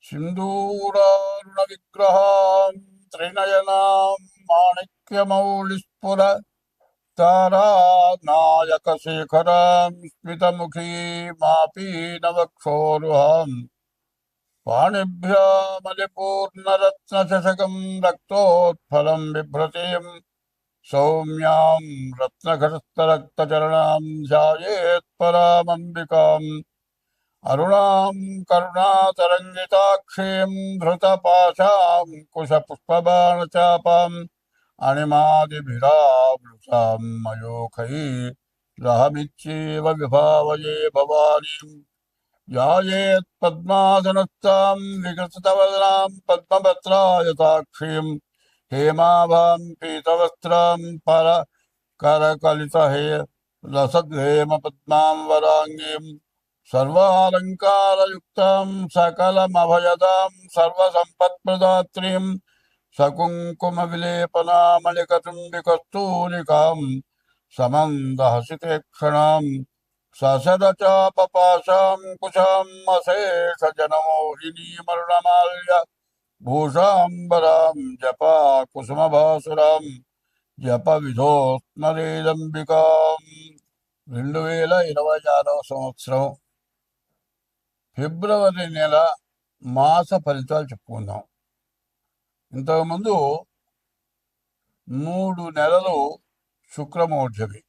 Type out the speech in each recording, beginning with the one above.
सिन्दूरारुणविग्रहां त्रिनयनां माणिक्यमौलिस्फुर तारानायकशेखरां स्मितमुखीमापीनवक्षोरुहां पाणिभ्यामलिपूर्णरत्नचषकं रक्तोत्फलं बिभ्रतीं सौम्यां रत्नघटस्थरक्तचरणां ध्यायेत्परामम्बिकाम् अरुणां करुणातरङ्गिताक्षीं धृतपाशां कुशपुष्पबाणचापाम् अणिमादिभिरावृतां मयूखैरहमित्येव विभावये भवानीं ध्यायेत्पद्मासनस्थां विकसितवदनां पद्मपत्रायताक्षीं हेमाभां पीतवस्त्रां करकलितहे लसद्हेमपद्मां वराङ्गीं सर्वालङ्कारयुक्तां सकलमभयदां सर्वसम्पत्प्रदात्रीं सकुङ्कुमविलेपनामलिकचुम्बिकस्तूलिकां समन्दहसिते ससदचापपाशां कुशाम् अशेषजनमोहिनीमरुणमाल्य भूषाम्बरां जपा कुसुमभासुरां जपविधोस्मरेदम्बिकाम् 2026 సంవత్సరం ఫిబ్రవరి నెల మాస ఫలితాలు చెప్పుకుందాం. ఇంతకుముందు 3 నెలలు శుక్రమోర్జవి,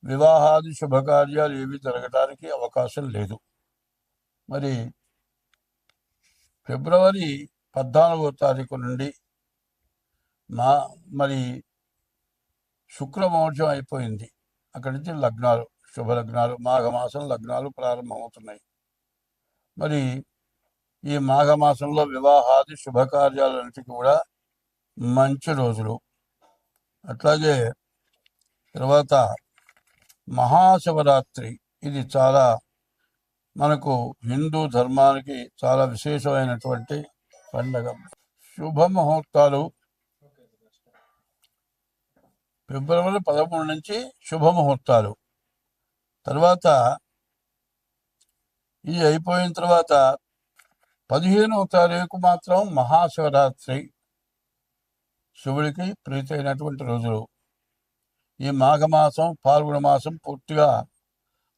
వివాహాది శుభకార్యాలు ఏవి జరగడానికి అవకాశం లేదు. మరి ఫిబ్రవరి 14వ తారీఖు నుండి మరి శుక్రమోర్జం అయిపోయింది. అక్కడి నుంచి లగ్నాలు, శుభలగ్నాలు, మాఘమాసం లగ్నాలు ప్రారంభమవుతున్నాయి. మరి ఈ మాఘమాసంలో వివాహాది శుభకార్యాలన్నిటికీ కూడా మంచి రోజులు. అట్లాగే తర్వాత మహాశివరాత్రి, ఇది చాలా మనకు హిందూ ధర్మానికి చాలా విశేషమైనటువంటి పండగ. శుభముహూర్తాలు ఫిబ్రవరి 13 నుంచి శుభముహూర్తాలు. తర్వాత ఇది అయిపోయిన తర్వాత 15వ తారీఖు మాత్రం మహాశివరాత్రి, శివుడికి ప్రీతి అయినటువంటి రోజులు. ఈ మాఘమాసం పాల్గొన మాసం పూర్తిగా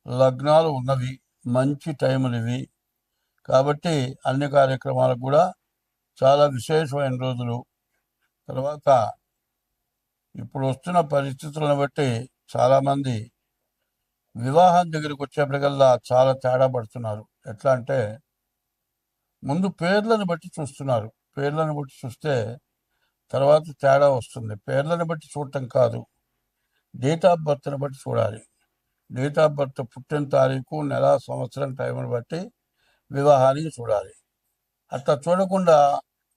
లగ్నాలు ఉన్నవి, మంచి టైములు ఇవి. కాబట్టి అన్ని కార్యక్రమాలకు కూడా చాలా విశేషమైన రోజులు. తర్వాత ఇప్పుడు వస్తున్న పరిస్థితులను బట్టి చాలామంది వివాహం దగ్గరికి వచ్చేప్పటికల్లా చాలా తేడా పడుతున్నారు. ఎట్లా అంటే ముందు పేర్లను బట్టి చూస్తున్నారు. పేర్లను బట్టి చూస్తే తర్వాత తేడా వస్తుంది. పేర్లను బట్టి చూడటం కాదు, డేట్ ఆఫ్ బర్త్ని బట్టి చూడాలి. డేట్ ఆఫ్ బర్త్, పుట్టిన తారీఖు, నెల, సంవత్సరం, టైంని బట్టి వివాహానికి చూడాలి. అట్లా చూడకుండా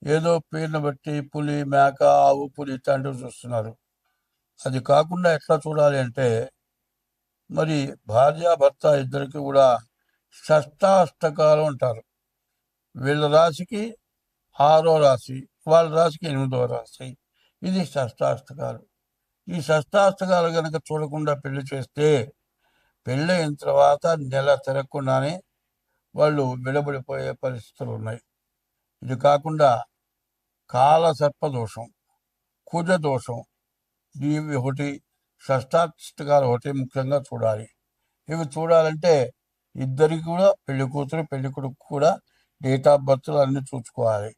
ఏదో పేర్లు బట్టి పులి, మేక, ఆవు, పులి ఇట్లాంటివి చూస్తున్నారు. అది కాకుండా ఎట్లా చూడాలి అంటే, మరి భార్యాభర్త ఇద్దరికి కూడా షష్టాష్టకాలు అంటారు. వీళ్ళ రాశికి 6వ రాశి, వాళ్ళ రాశికి 8వ రాశి, ఇది షష్టాష్టకాలు. ఈ షష్టాష్టకాలు కనుక చూడకుండా పెళ్లి చేస్తే పెళ్ళైన తర్వాత నెల తిరగకుండానే వాళ్ళు విడబడిపోయే పరిస్థితులు ఉన్నాయి. ఇది కాకుండా కాలసర్పదోషం, కుజ దోషం, ఇవి ఒకటి, షష్టాష్టకాలు ఒకటి ముఖ్యంగా చూడాలి. ఇవి చూడాలంటే ఇద్దరికి కూడా, పెళ్లి కూతురు పెళ్లి కొడుకు కూడా డేట్ ఆఫ్ బర్త్లు అన్నీ చూసుకోవాలి.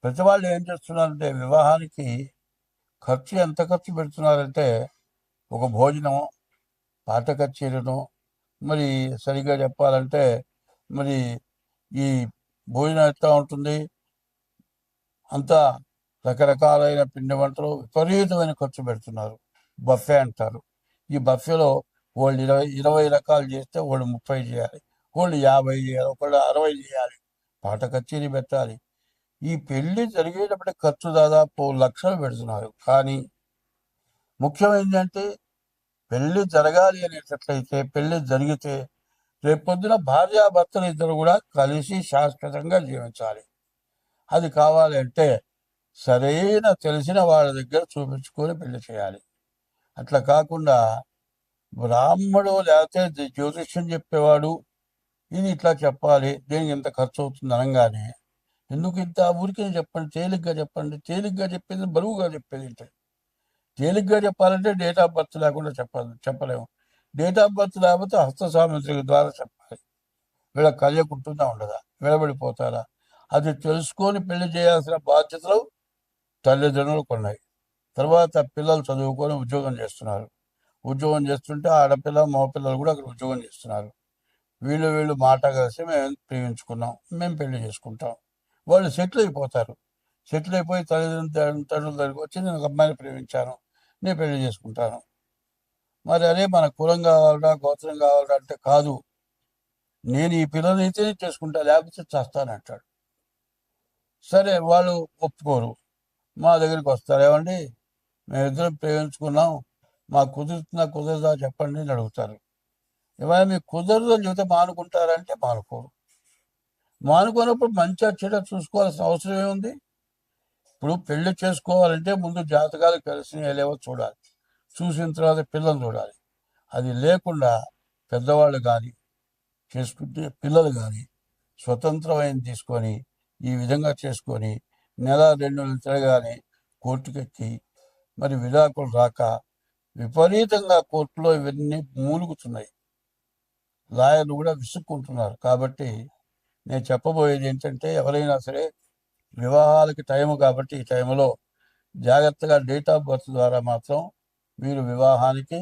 ప్రతి వాళ్ళు ఏం చేస్తున్నారంటే వివాహానికి ఖర్చు ఎంత ఖర్చు పెడుతున్నారంటే, ఒక భోజనం, పాట కచేరీను, మరి సరిగ్గా చెప్పాలంటే మరి ఈ భోజనం ఎట్లా ఉంటుంది, అంతా రకరకాలైన పిండి వంటలు విపరీతమైన ఖర్చు పెడుతున్నారు. బఫే అంటారు. ఈ బఫేలో వాళ్ళు 20 రకాలు చేస్తే వాళ్ళు 30 చేయాలి, వాళ్ళు 50 చేయాలి, ఒకళ్ళు 60 చేయాలి, పాట కచేరీ పెట్టాలి. ఈ పెళ్లి జరిగేటప్పటికి ఖర్చు దాదాపు లక్షలు పెడుతున్నారు. కానీ ముఖ్యం ఏంటంటే పెళ్లి జరగాలి అనేటట్లయితే, పెళ్లి జరిగితే రేపొద్దున భార్యాభర్తలు ఇద్దరు కూడా కలిసి శాశ్వతంగా జీవించాలి. అది కావాలి అంటే సరైన తెలిసిన వాళ్ళ దగ్గర చూపించుకొని పెళ్లి చేయాలి. అట్లా కాకుండా బ్రాహ్మడు లేకపోతే జ్యోతిష్యం చెప్పేవాడు ఇది ఇట్లా చెప్పాలి, దేనికి ఇంత ఖర్చు అవుతుంది అనగానే ఎందుకు ఇంత ఊరికే చెప్పండి, తేలిగ్గా చెప్పండి. తేలిగ్గా చెప్పేది బరువుగా చెప్పేది ఏంటి? తేలిగ్గా చెప్పాలంటే డేట్ ఆఫ్ బర్త్ లేకుండా చెప్పలేము. డేట్ ఆఫ్ బర్త్ లేకపోతే హస్త సాముద్రిక ద్వారా చెప్పాలి. వీళ్ళ కలియకుంటుందా ఉండదా, విడబడిపోతారా? అది తెలుసుకొని పెళ్లి చేయాల్సిన బాధ్యతలు తల్లిదండ్రులకు ఉన్నాయి. తర్వాత పిల్లలు చదువుకొని ఉద్యోగం చేస్తున్నారు. ఉద్యోగం చేస్తుంటే ఆడపిల్ల మగపిల్లలు కూడా అక్కడ ఉద్యోగం చేస్తున్నారు. వీళ్ళు మాట కలిసి మేము ప్రేమించుకున్నాం, మేము పెళ్లి చేసుకుంటాం. వాళ్ళు సెటిల్ అయిపోతారు. సెటిల్ అయిపోయి తండ్రుల దగ్గరికి వచ్చి నేను ఒక అమ్మాయిని ప్రేమించాను, నేను పెళ్లి చేసుకుంటాను. మరి అదే మన కులం కావాలరా, గోత్రం కావాలరా అంటే కాదు, నేను ఈ పిల్లనైతేనే చేసుకుంటా, లేకపోతే చేస్తానంటాడు. సరే వాళ్ళు ఒప్పుకోరు. మా దగ్గరికి వస్తారు, ఏమండి మేమిద్దరం ప్రేమించుకున్నాం, మాకు కుదురుతుందా కుదరదా చెప్పండి అని అడుగుతారు. ఇవాళ మీకు కుదరదు అని చెబితే మానుకుంటారంటే మానుకోరు. మానుకున్నప్పుడు మంచిగా చెడ్డ చూసుకోవాల్సిన అవసరం ఏముంది? ఇప్పుడు పెళ్లి చేసుకోవాలంటే ముందు జాతకాలు కలిసి లేవో చూడాలి. చూసిన తర్వాత పిల్లలు చూడాలి. అది లేకుండా పెద్దవాళ్ళు కానీ చేసుకుంటే పిల్లలు కానీ స్వతంత్రమైన తీసుకొని ఈ విధంగా చేసుకొని నెల 2 నెలలు తిరగానే కోర్టుకెక్కి మరి విడాకులు రాక విపరీతంగా కోర్టులో ఇవన్నీ మూలుగుతున్నాయి. లాయర్లు కూడా విసుక్కుంటున్నారు. కాబట్టి నేను చెప్పబోయేది ఏంటంటే, ఎవరైనా సరే వివాహాలకి టైము కాబట్టి ఈ టైంలో జాగ్రత్తగా డేట్ ఆఫ్ బర్త్ ద్వారా మాత్రం మీరు వివాహానికి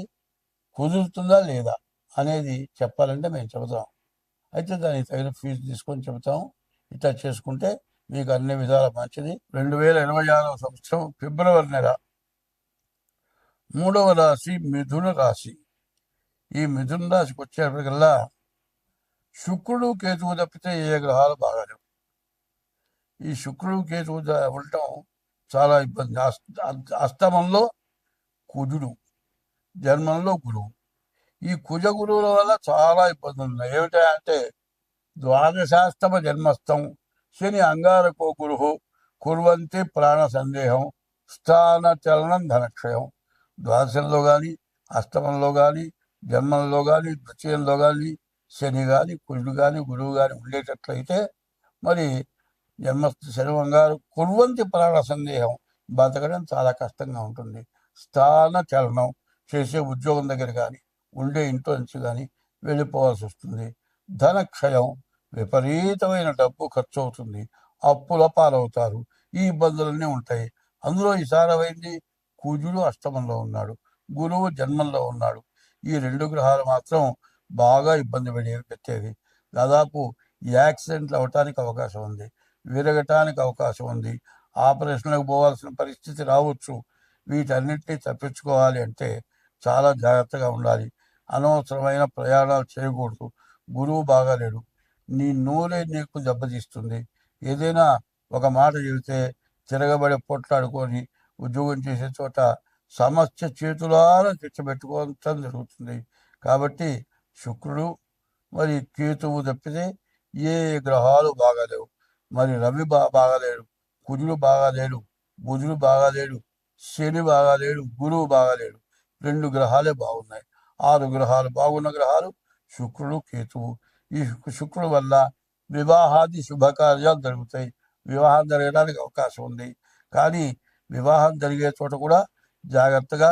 కుదురుతుందా లేదా అనేది చెప్పాలంటే మేము చెబుతాం. అయితే దానికి తగిన ఫీజు తీసుకొని చెబుతాం. ఇట్లా చేసుకుంటే మీకు అన్ని విధాల మంచిది. 2026వ సంవత్సరం ఫిబ్రవరి నెల 3వ రాశి మిథున రాశి. ఈ మిథున రాశికి వచ్చేప్పటికల్లా శుక్రుడు కేతువు తప్పితే ఏ గ్రహాలు బాగాలేవు. ఈ శుక్రుడు కేతువు ఉండటం చాలా ఇబ్బంది. అస్తమంలో కుజుడు, జన్మంలో గురువు. ఈ కుజ గురువుల వల్ల చాలా ఇబ్బందులు ఉన్నాయి. ఏమిటంటే ద్వాదశాస్తమ జన్మస్థం శని అంగారకో గురు కుర్వంతి ప్రాణ సందేహం స్థాన చలనం ధనక్షయం. ద్వాదశంలో కానీ, అష్టమంలో కానీ, జన్మంలో కానీ, ద్వితీయంలో కానీ శని కానీ, కుజుడు కానీ, గురువు కానీ ఉండేటట్లయితే మరి జన్మస్థ శని అంగారు కుర్వంతి ప్రాణ సందేహం, బతకడం చాలా కష్టంగా ఉంటుంది. స్థాన చలనం, చేసే ఉద్యోగం దగ్గర కానీ ఉండే ఇంట్లో నుంచి కానీ వెళ్ళిపోవాల్సి వస్తుంది. ధనక్షయం, విపరీతమైన డబ్బు ఖర్చు అవుతుంది, అప్పుల పాలవుతారు. ఈ ఇబ్బందులన్నీ ఉంటాయి. అందులో ఈసారమైంది కుజుడు అష్టమంలో ఉన్నాడు, గురువు జన్మంలో ఉన్నాడు. ఈ 2 గ్రహాలు మాత్రం బాగా ఇబ్బంది పెట్టేవి. దాదాపు యాక్సిడెంట్లు అవటానికి అవకాశం ఉంది, విరగటానికి అవకాశం ఉంది, ఆపరేషన్లకు పోవాల్సిన పరిస్థితి రావచ్చు. వీటన్నిటినీ తప్పించుకోవాలి అంటే చాలా జాగ్రత్తగా ఉండాలి. అనవసరమైన ప్రయాణాలు చేయకూడదు. గురువు బాగాలేడు, నీ నోరే నీకు దెబ్బతీస్తుంది. ఏదైనా ఒక మాట చెబితే తిరగబడి పొట్లాడుకొని ఉద్యోగం చేసే చోట సమస్య చేతులారా తెచ్చిపెట్టుకోవడం జరుగుతుంది. కాబట్టి శుక్రుడు మరి కేతువు తప్పితే ఏ గ్రహాలు బాగాలేవు. మరి రవి బాగాలేడు, కుజుడు బాగాలేడు, బుధుడు బాగాలేడు, శని బాగాలేడు, గురువు బాగాలేడు. 2 గ్రహాలే బాగున్నాయి. 6 గ్రహాలు బాగున్న గ్రహాలు శుక్రుడు, కేతువు. ఈ శుక్రుడు వల్ల వివాహాది శుభకార్యాలు జరుగుతాయి. వివాహం జరగడానికి అవకాశం ఉంది. కానీ వివాహం జరిగే చోట కూడా జాగ్రత్తగా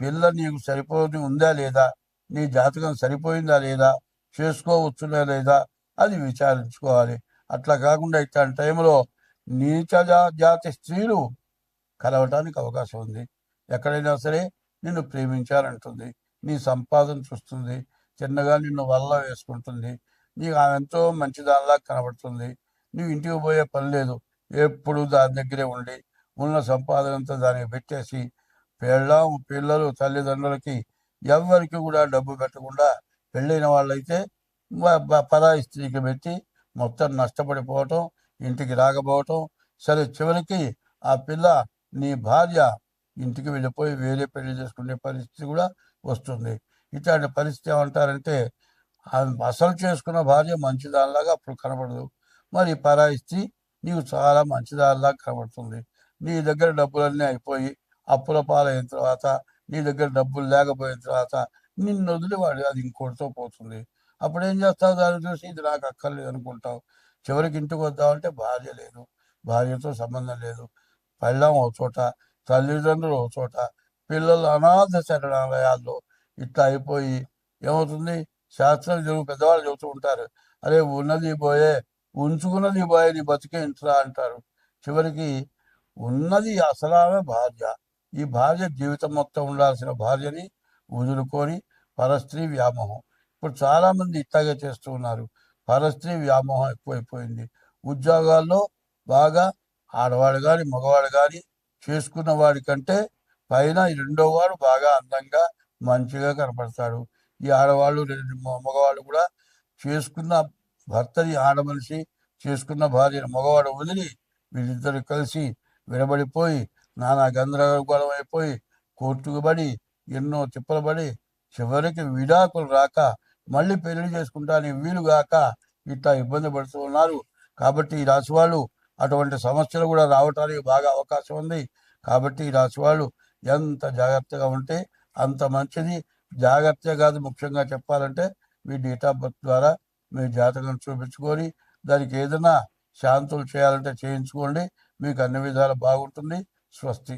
పిల్ల నీకు సరిపోయి ఉందా లేదా, నీ జాతకం సరిపోయిందా లేదా, చేసుకోవచ్చునా లేదా అది విచారించుకోవాలి. అట్లా కాకుండా ఇట్లాంటి టైంలో నీచ జాతి స్త్రీలు కలవటానికి అవకాశం ఉంది. ఎక్కడైనా సరే నిన్ను ప్రేమించాలంటుంది, నీ సంపాదన చూస్తుంది, చిన్నగా నిన్ను వల్ల వేసుకుంటుంది, నీకు ఆమె ఎంతో మంచిదానిలా కనబడుతుంది. నువ్వు ఇంటికి పోయే పని లేదు, ఎప్పుడు దాని దగ్గరే ఉండి ఉన్న సంపాదన అంతా దానికి పెట్టేసి పెళ్ళాం పిల్లలు తల్లిదండ్రులకి ఎవరికి కూడా డబ్బు పెట్టకుండా పెళ్ళైన వాళ్ళైతే పరాయి స్త్రీకి పెట్టి మొత్తం నష్టపడిపోవటం, ఇంటికి రాకపోవటం. సరే చివరికి ఆ పిల్ల నీ భార్య ఇంటికి వెళ్ళిపోయి వేరే పెళ్లి చేసుకునే పరిస్థితి కూడా వస్తుంది. ఇట్లాంటి పరిస్థితి ఏమంటారంటే అసలు చేసుకున్న భార్య మంచిదానిలాగా అప్పుడు కనబడదు, మరి పరాయి స్త్రీ నీకు చాలా మంచిదానిలాగా కనబడుతుంది. నీ దగ్గర డబ్బులన్నీ అయిపోయి అప్పుల పాలైన తర్వాత, నీ దగ్గర డబ్బులు లేకపోయిన తర్వాత నిన్ను వదిలి వాడు అది ఇంకోటితో పోతుంది. అప్పుడు ఏం చేస్తావు? దాన్ని చూసి ఇది నాకు అక్కర్లేదు అనుకుంటావు. చివరికి ఇంటికి వద్దామంటే భార్య లేదు, భార్యతో సంబంధం లేదు, పెళ్ళాం ఒక చోట, తల్లిదండ్రులు ఒక చోట, పిల్లలు అనాథ శరణాలయాల్లో ఇట్లా అయిపోయి ఏమవుతుంది? శాస్త్రం పెద్దవాళ్ళు చెబుతూ ఉంటారు, అరే ఉన్నది పోయే, ఉంచుకున్నది పోయే, నీ బతికే ఇంట్రా అంటారు. చివరికి ఉన్నది అసలామే భార్య. ఈ భార్య జీవితం మొత్తం ఉండాల్సిన భార్యని వదులుకొని పరస్త్రీ వ్యామోహం. ఇప్పుడు చాలామంది ఇట్లాగే చేస్తూ ఉన్నారు. పరస్త్రీ వ్యామోహం ఎక్కువైపోయింది. ఉద్యోగాల్లో బాగా ఆడవాడు కానీ మగవాడు కానీ చేసుకున్న వాడి కంటే పైన ఈ రెండో వాడు బాగా అందంగా మంచిగా కనపడతాడు. ఈ ఆడవాళ్ళు మగవాళ్ళు కూడా చేసుకున్న భర్తని ఆడమనిషి, చేసుకున్న భార్యను మగవాడు వదిలి వీళ్ళిద్దరు కలిసి విడబడిపోయి నానా గందరగోళం అయిపోయి కోర్టుకు పడి ఎన్నో తిప్పలు పడి చివరికి విడాకులు రాక మళ్ళీ పెళ్లి చేసుకుంటానికి వీలుగాక ఇట్లా ఇబ్బంది పడుతూ ఉన్నారు. కాబట్టి ఈ రాశి వాళ్ళు అటువంటి సమస్యలు కూడా రావటానికి బాగా అవకాశం ఉంది. కాబట్టి ఈ రాశి వాళ్ళు ఎంత జాగ్రత్తగా ఉంటే అంత మంచిది. జాగ్రత్తగా కాదు, ముఖ్యంగా చెప్పాలంటే మీ డేట్ ఆఫ్ బర్త్ ద్వారా మీ జాతకం చూపించుకొని దానికి ఏదైనా శాంతులు చేయాలంటే చేయించుకోండి. మీకు అన్ని విధాలు బాగుంటుంది. స్వస్తి.